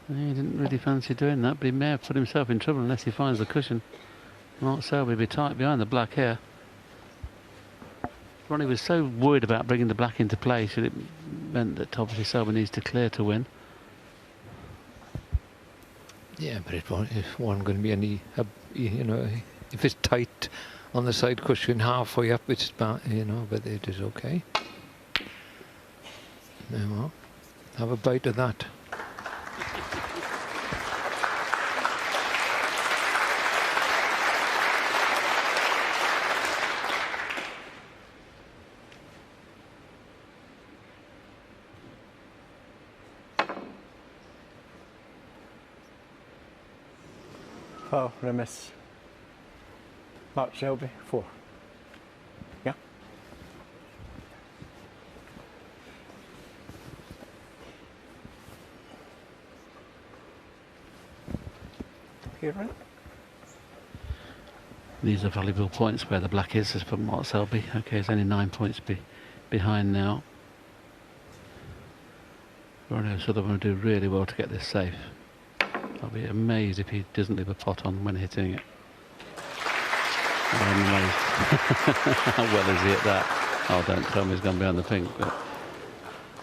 He didn't really fancy doing that, but he may have put himself in trouble unless he finds the cushion. Mark Selby be tight behind the black here. Ronnie was so worried about bringing the black into play, so it meant that obviously Selby needs to clear to win. Yeah, but it wasn't going to be any, you know, if it's tight on the side cushion halfway up, it's bad, you know, but it is okay. Now, have a bite of that. Oh, what I miss. Mark Selby, 4. Yeah. Here, right? These are valuable points where the black is, as for Mark Selby. Okay, it's only 9 points behind now. Ronnie O'Sullivan will do really well to get this safe. I'll be amazed if he doesn't leave a pot on when hitting it. I'm amazed. How well is he at that? Oh, don't tell me he's gone behind the pink. But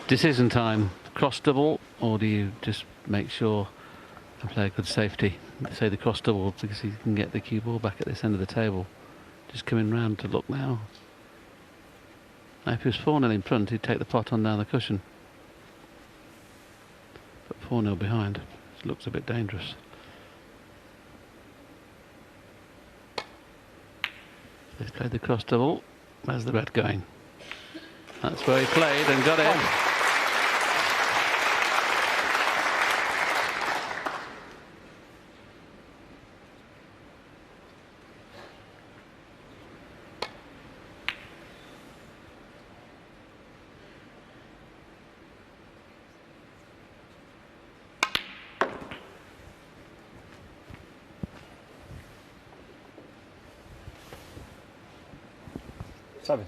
decision time. Cross double, or do you just make sure and play a good safety? Say the cross double because he can get the cue ball back at this end of the table. Just coming round to look now. Now if he was 4-0 in front, he'd take the pot on down the cushion. But 4-0 behind. Looks a bit dangerous. He's played the cross double. Where's the red going? That's where he played and got it. Seven.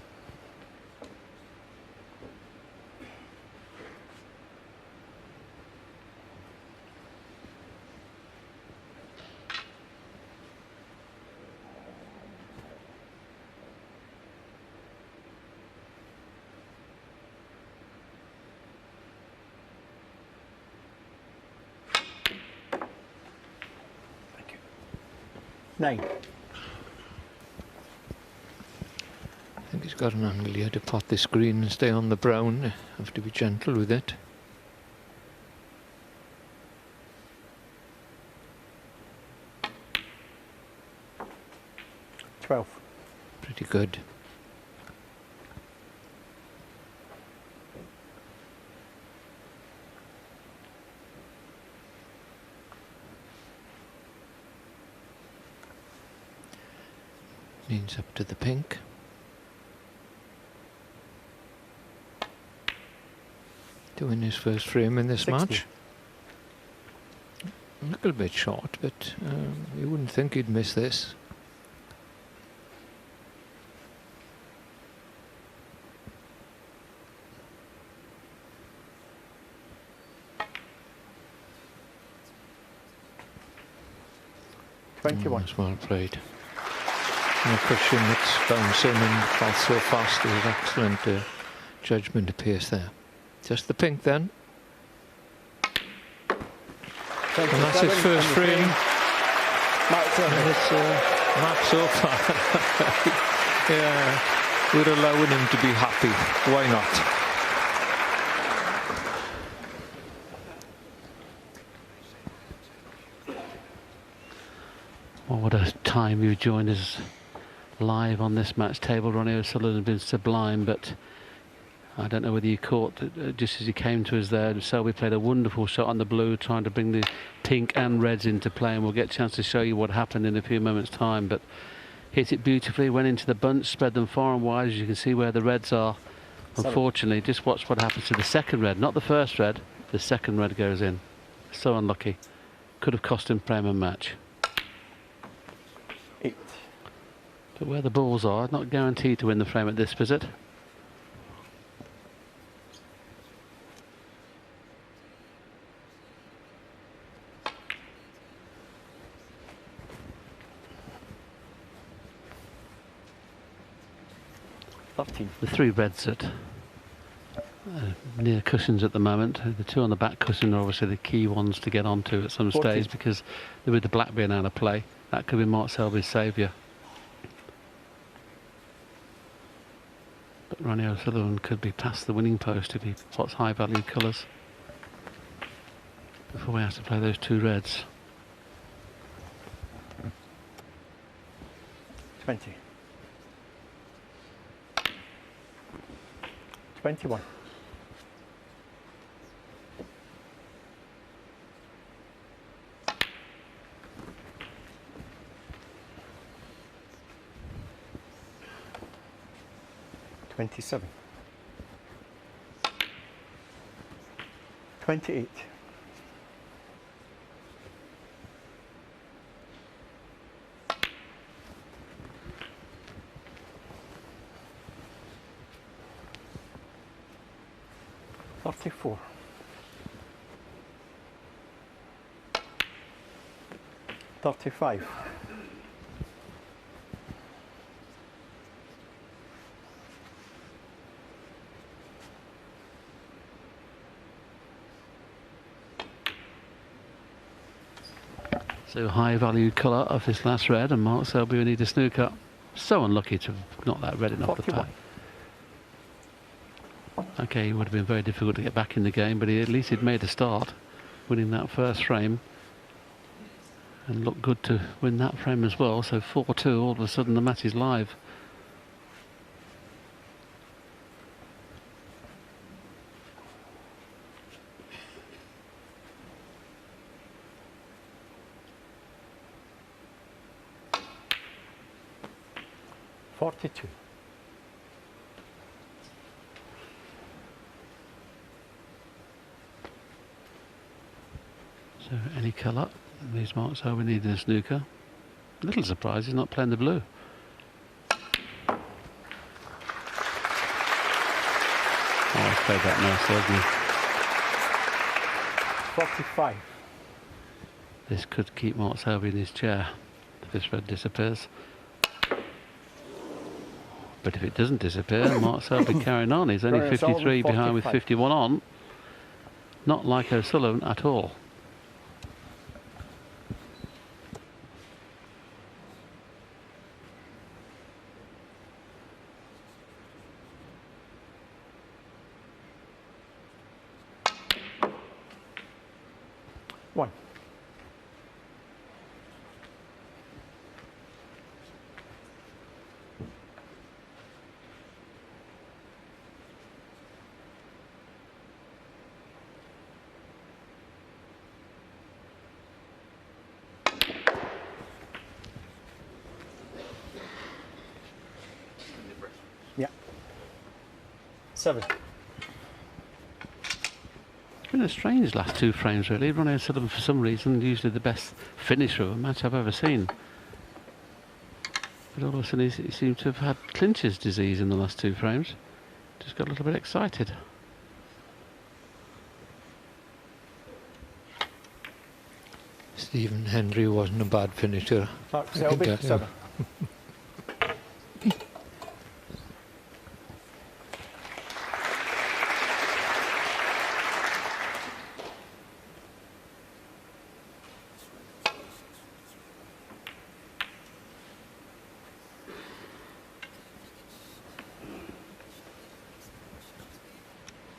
Thank you. 9. I think he's got an angle here to pot this green and stay on the brown. Have to be gentle with it. Pretty good. Leans up to the pink. Doing his first frame in this 60. match. A little bit short, but you wouldn't think he'd miss this. That's well played. And a cushion that's bouncing and falls so fast is excellent judgment appears there. Just the pink then. And that's his first frame. And it's Mark so far. Yeah, we're allowing him to be happy. Why not? Well, what a time you joined us live on this match table. Ronnie O'Sullivan has been sublime, but I don't know whether you caught just as he came to us there. Selby played a wonderful shot on the blue, trying to bring the pink and reds into play, and we'll get a chance to show you what happened in a few moments' time. But hit it beautifully, went into the bunch, spread them far and wide, as you can see where the reds are. Unfortunately, just watch what happens to the second red, not the first red. The second red goes in. So unlucky. Could have cost him frame and match. 8. But where the balls are, not guaranteed to win the frame at this visit. 13. The 3 reds at near cushions at the moment. The 2 on the back cushion are obviously the key ones to get onto at some 14. stage, because with the black being out of play, that could be Mark Selby's saviour. But Ronnie O'Sullivan could be past the winning post if he pots high value colours before we have to play those 2 reds. 20. 21. 27. 28. 34. 35. 'So high value colour of this last red, and Mark Selby will need a snooker. So unlucky to have knocked that red enough the 41. pack. Okay, it would have been very difficult to get back in the game, but at least he'd made a start, winning that first frame, and looked good to win that frame as well. So 4-2, all of a sudden the match is live. So any colour, these marks are we need in a snooker. Little surprise he's not playing the blue. Oh, he's played that nicely, hasn't he? 45. This could keep Mark Selby in his chair if this red disappears. But if it doesn't disappear, Mark Selby carrying on. He's only Ronnie 53 O'Sullivan, behind with 45. 51 on. Not like O'Sullivan at all. One. Yeah. 7. It's been a strange last 2 frames really. Ronnie O'Sullivan for some reason usually the best finisher of a match I've ever seen. But all of a sudden he seems to have had clincher's disease in the last 2 frames. Just got a little bit excited. Stephen Hendry wasn't a bad finisher. Mark Selby, that, yeah. 7.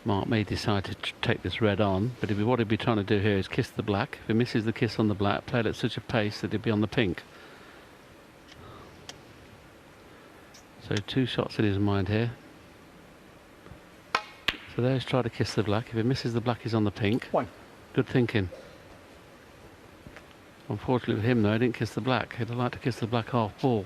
Mark may decide to take this red on, but what he'd be trying to do here is kiss the black. If he misses the kiss on the black, play it at such a pace that he'd be on the pink. So 2 shots in his mind here. So there's try to kiss the black. If he misses the black, he's on the pink. 1. Good thinking. Unfortunately with him though, he didn't kiss the black. He'd like to kiss the black half ball.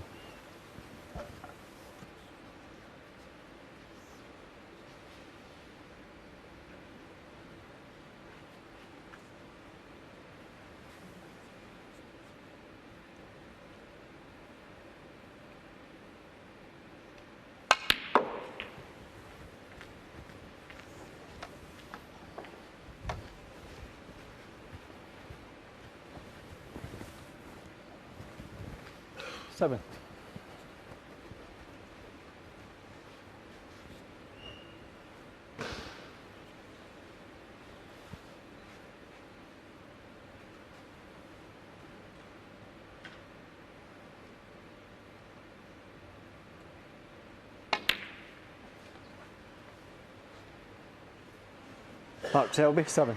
Mark Selby, 7.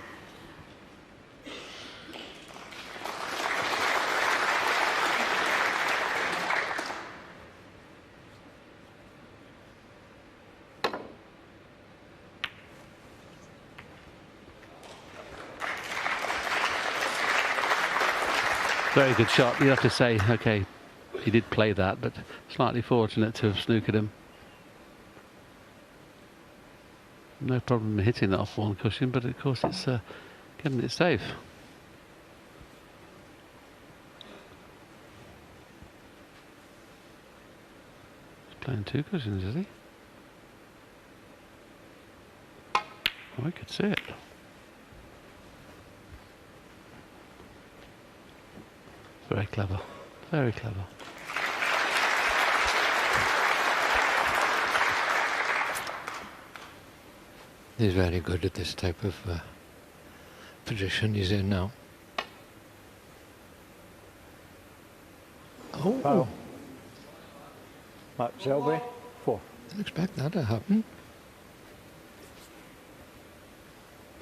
Very good shot. You have to say, okay, he did play that, but slightly fortunate to have snookered him. No problem hitting that off one cushion, but of course it's getting it safe. He's playing 2 cushions, is he? Oh, I could see it. Very clever. Very clever. He's very good at this type of position he's in now. Oh, Foul. Mark Selby, 4. didn't expect that to happen.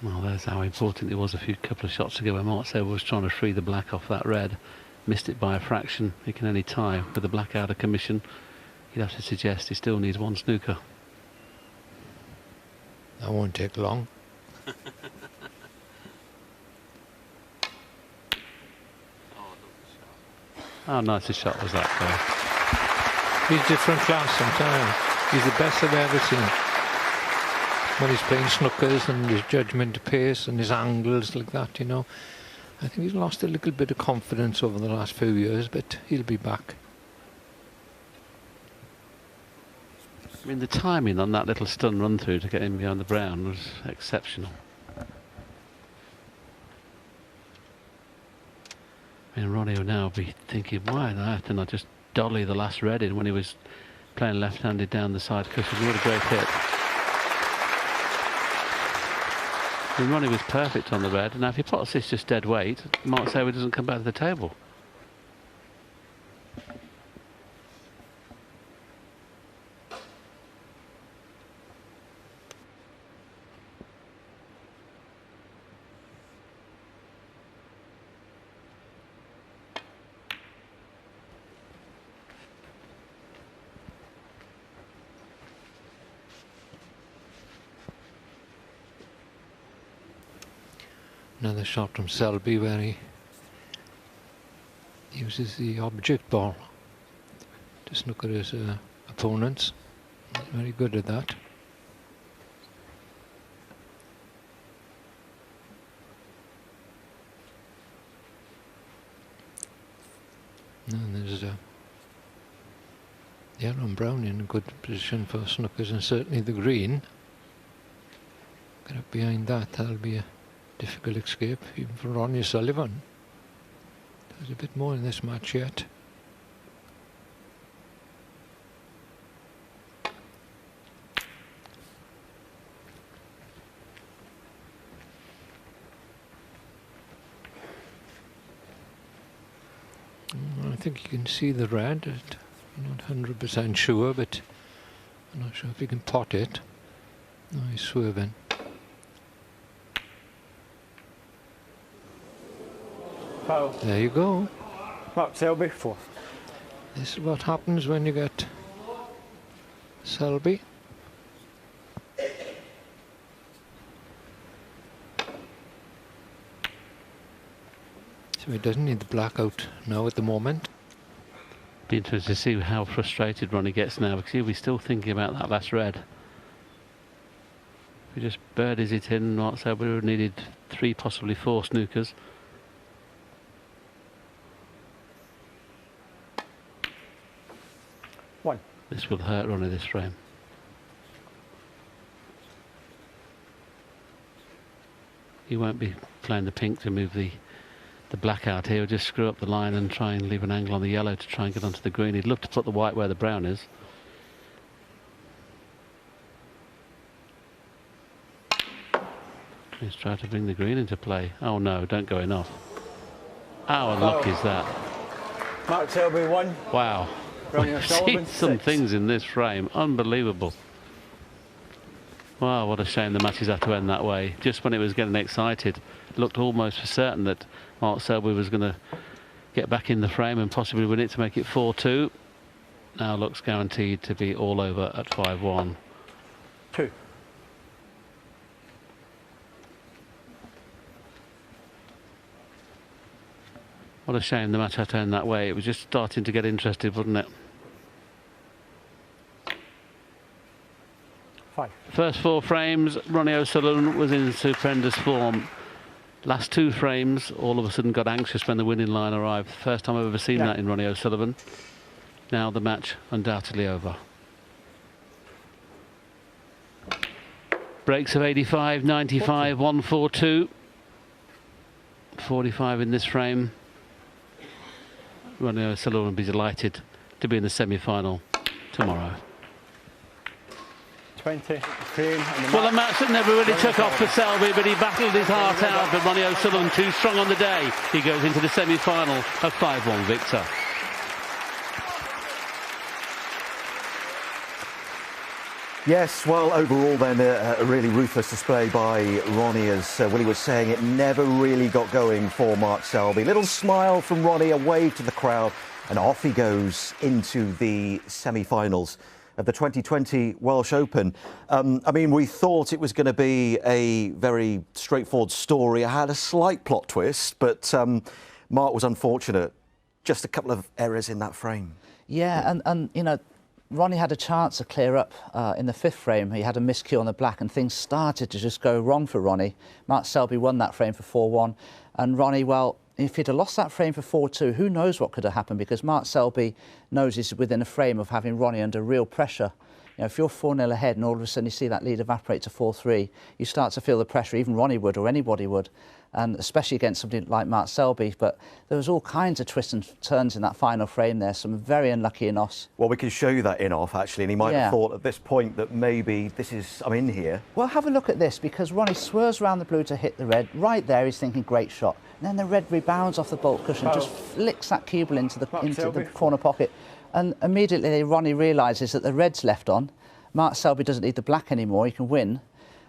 Well, there's how important it was a couple of shots ago when Mark Selby was trying to free the black off that red. Missed it by a fraction. He can only tie with the black out of commission. You'd have to suggest he still needs 1 snooker. That won't take long. How nice a shot was that, though? He's different class sometimes. He's the best I've ever seen. When he's playing snookers and his judgment of pace and his angles like that, you know. I think he's lost a little bit of confidence over the last few years, but he'll be back. I mean, the timing on that little stun run through to get in behind the brown was exceptional. I mean, Ronnie will now be thinking, why on earth didn't I just dolly the last red in when he was playing left-handed down the side cushion? What a great hit. I mean, Ronnie was perfect on the red. Now, if he pots this just dead weight, Mark Selby doesn't come back to the table. Another shot from Selby where he uses the object ball to snooker his opponents. He's very good at that. And there's yellow and brown in a good position for snookers, and certainly the green. Get up behind that, that'll be a difficult escape, even for Ronnie Sullivan. There's a bit more in this match yet. I think you can see the red. I'm not 100% sure, but I'm not sure if you can pot it. No, he's swerving. Foul. There you go. Mark Selby, 4. This is what happens when you get Selby. So he doesn't need the blackout now at the moment. Be interested to see how frustrated Ronnie gets now, because he'll be still thinking about that last red. If he just birdies it in, Mark Selby would have needed 3, possibly 4 snookers. This will hurt Ronnie, this frame. He won't be playing the pink to move the black out here. He'll just screw up the line and try and leave an angle on the yellow to try and get onto the green. He'd love to put the white where the brown is. He's trying to bring the green into play. Oh no, don't go enough. How unlucky is that? Mark Selby, 1. Wow. We've seen some things in this frame. Unbelievable. Wow, what a shame the matches had to end that way. Just when it was getting excited, it looked almost for certain that Mark Selby was going to get back in the frame and possibly win it to make it 4-2. Now looks guaranteed to be all over at 5-1. 2. What a shame the match had to end that way. It was just starting to get interested, wasn't it? 5. First 4 frames, Ronnie O'Sullivan was in stupendous form. Last 2 frames, all of a sudden got anxious when the winning line arrived. First time I've ever seen that in Ronnie O'Sullivan. Now the match undoubtedly over. Breaks of 85, 95, 142. 45 in this frame. Ronnie O'Sullivan will be delighted to be in the semi-final tomorrow. 20. Frame and Well, a match that never really took off for Selby, but he battled his heart out. But Ronnie O'Sullivan too strong on the day. He goes into the semi-final, a 5-1 victor. Yes, well, overall then a really ruthless display by Ronnie. As Willie was saying, it never really got going for Mark Selby. Little smile from Ronnie, a wave to the crowd, and off he goes into the semi-finals of the 2020 Welsh Open. I mean, we thought it was going to be a very straightforward story. I had a slight plot twist, but Mark was unfortunate. Just a couple of errors in that frame. Yeah, and you know, Ronnie had a chance to clear up in the 5th frame. He had a miscue on the black and things started to just go wrong for Ronnie. Mark Selby won that frame for 4-1. And Ronnie, well, if he'd have lost that frame for 4-2, who knows what could have happened, because Mark Selby knows he's within a frame of having Ronnie under real pressure. You know, if you're 4-0 ahead and all of a sudden you see that lead evaporate to 4-3, you start to feel the pressure. Even Ronnie would, or anybody would, and especially against somebody like Mark Selby. But there was all kinds of twists and turns in that final frame there, some very unlucky in-offs. Well, we can show you that in-off, actually, and he might have thought at this point that maybe I'm in here. Well, have a look at this, because Ronnie swerves around the blue to hit the red. Right there, he's thinking, great shot. And then the red rebounds off the baulk cushion, just flicks that cue ball into the corner pocket. And immediately Ronnie realises that the red's left on. Mark Selby doesn't need the black anymore, he can win.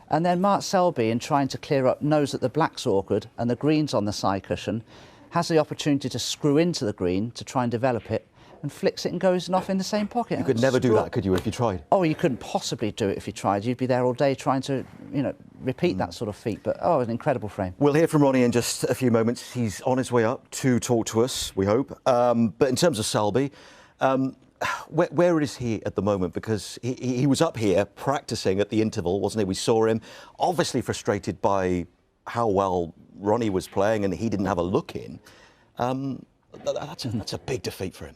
And then Mark Selby, in trying to clear up, knows that the black's awkward and the green's on the side cushion, has the opportunity to screw into the green to try and develop it, and flicks it and goes off in the same pocket. You could never do that, could you, if you tried? Oh, you couldn't possibly do it if you tried. You'd be there all day trying to, you know, repeat that sort of feat. But, oh, an incredible frame. We'll hear from Ronnie in just a few moments. He's on his way up to talk to us, we hope. But in terms of Selby, where is he at the moment? Because he was up here practising at the interval, wasn't he? We saw him obviously frustrated by how well Ronnie was playing and he didn't have a look in. That's a big defeat for him.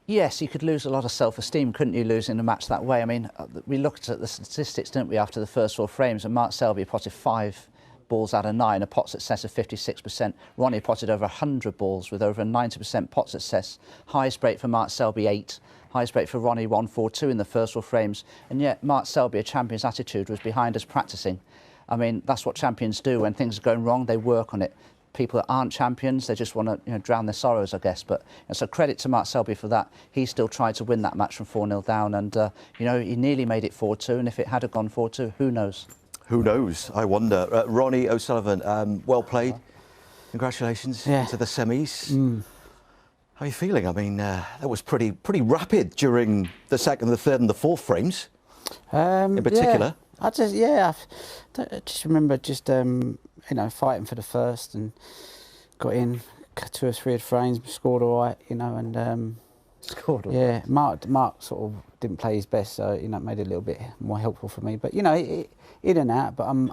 Yes, you could lose a lot of self-esteem, couldn't you, losing a match that way? I mean, we looked at the statistics, didn't we, after the first 4 frames, and Mark Selby potted 5 balls out of 9, a pot success of 56%. Ronnie potted over 100 balls with over a 90% pot success. Highest break for Mark Selby, 8. Highest break for Ronnie, 142 in the first 4 frames. And yet Mark Selby, a champion's attitude, was behind us practising. I mean, that's what champions do. When things are going wrong, they work on it. People that aren't champions, they just want to, you know, drown their sorrows, I guess. But so credit to Mark Selby for that. He still tried to win that match from 4-0 down, and you know, he nearly made it 4-2. And if it had gone 4-2, who knows? Who knows? I wonder. Ronnie O'Sullivan, well played. Congratulations to the semis. How are you feeling? I mean, that was pretty rapid during the 2nd, the 3rd, and the 4th frames. In particular. I just remember you know, fighting for the first and got in 2 or 3 frames, scored all right, you know, and scored all right. Mark sort of didn't play his best, so you know, it made it a little bit more helpful for me. But you know, in and out. But I'm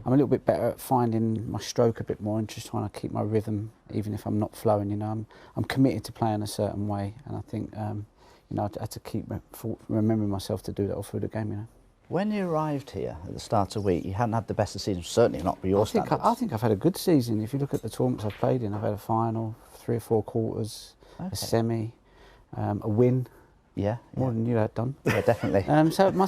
a little bit better at finding my stroke a bit more and just trying to keep my rhythm, even if I'm not flowing. You know, I'm committed to playing a certain way, and I think you know, I had to keep remembering myself to do that all through the game. You know. When you arrived here at the start of the week, you hadn't had the best of the season, certainly not by your standards. I think I've had a good season. If you look at the tournaments I've played in, I've had a final, 3 or 4 quarters, a semi, a win. Yeah, more than you had done. Yeah, definitely. So my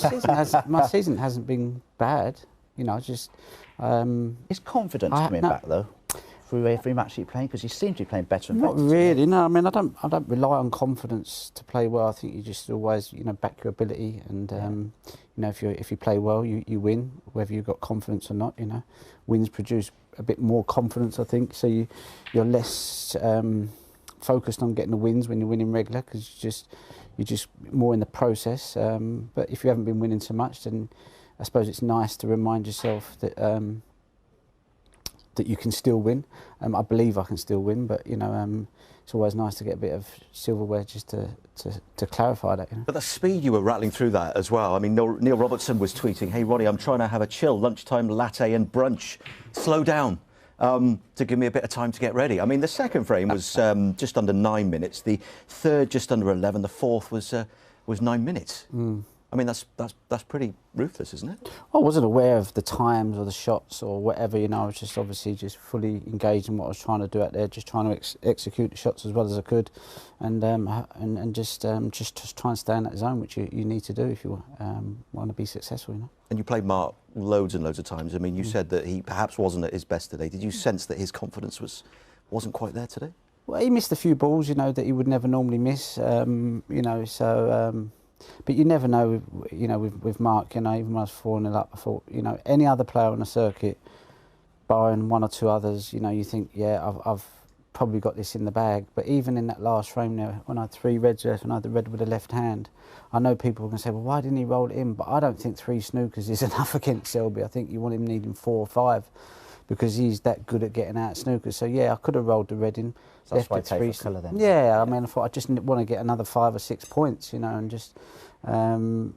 season hasn't been bad. You know, just. Is confidence coming back though? through every match you play? Because you seem to be playing better and Not better. really, no. I mean, I don't rely on confidence to play well. I think you just always, back your ability, and if you play well, you win, whether you've got confidence or not. Wins produce a bit more confidence, I think. So you're less focused on getting the wins when you're winning regular, because you're just more in the process. But if you haven't been winning so much, then I suppose it's nice to remind yourself that that you can still win. I believe I can still win, but it's always nice to get a bit of silverware just to clarify that. But the speed you were rattling through that as well. I mean, Neil Robertson was tweeting, "Hey Ronnie, I'm trying to have a chill lunchtime latte and brunch. Slow down to give me a bit of time to get ready." I mean, the second frame was just under 9 minutes. The third just under 11. The fourth was 9 minutes. I mean, that's pretty ruthless, isn't it? I wasn't aware of the times or the shots or whatever. I was just obviously just fully engaged in what I was trying to do out there, just trying to execute the shots as well as I could, and just try and stay in that zone, which you need to do if you want to be successful. And you played Mark loads and loads of times. I mean, you said that he perhaps wasn't at his best today. Did you sense that his confidence wasn't quite there today? Well, he missed a few balls, that he would never normally miss. But you never know, with Mark, even when I was 4-0 up, I thought, any other player on the circuit, barring one or two others, you think, yeah, I've probably got this in the bag. But even in that last frame there, when I had 3 reds left and I had the red with the left hand, I know people can say, well, why didn't he roll it in? But I don't think 3 snookers is enough against Selby. I think you want him needing 4 or 5, because he's that good at getting out snookers. So yeah, I could have rolled the red in. So that's why I play for colour then. Yeah, I mean, I thought I just want to get another 5 or 6 points, and just, so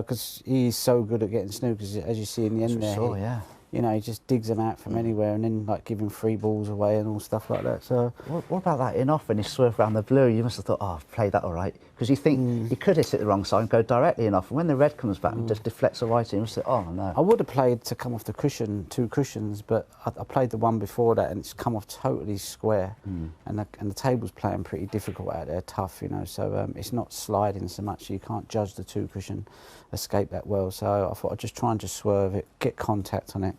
because he's so good at getting snookers, as you see in the end there. He just digs them out from anywhere, and then giving free balls away and all stuff like that. So what about that in-off when he swerved around the blue? You must have thought, oh, I've played that all right, because you think he could have hit the wrong side and go directly in-off, and when the red comes back and just deflects the right, you must have thought, oh no. I would have played to come off the cushion, 2 cushions, but I played the one before that and it's come off totally square, and the table's playing pretty difficult out there, tough, so it's not sliding so much, so you can't judge the 2 cushion escape that well. So I thought I'd just try and just swerve it, get contact on it.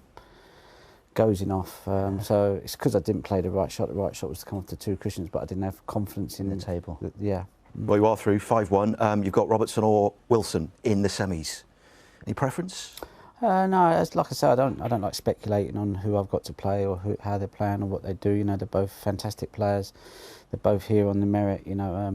Goes in off, so it's because I didn't play the right shot. The right shot was to come off the 2 cushions, but I didn't have confidence in the table. Yeah. Well, you are through 5-1. You've got Robertson or Wilson in the semis. Any preference? No, like I said, I don't like speculating on who I've got to play or how they're playing or what they do. They're both fantastic players. They're both here on the merit.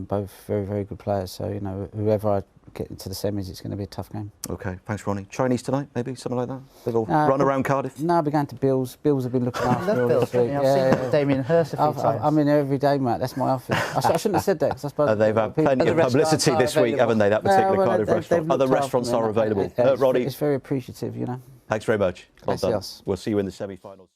Both very, very good players. So whoever I get into the semis, it's going to be a tough game. Okay, thanks, Ronnie. Chinese tonight, maybe something like that. Little run around Cardiff. No, I'll be going to Bill's. Bill's have been looking after me all Bill's, this week. I've seen Damien Hirst a few times. I'm in there every day, mate. That's my office. I shouldn't have said that, because I suppose They've had plenty of publicity this week, haven't they? That particular Cardiff restaurant. Other restaurants are available. Ronnie, it's very appreciative, thanks very much. Well done. Gracias. We'll see you in the semi-finals.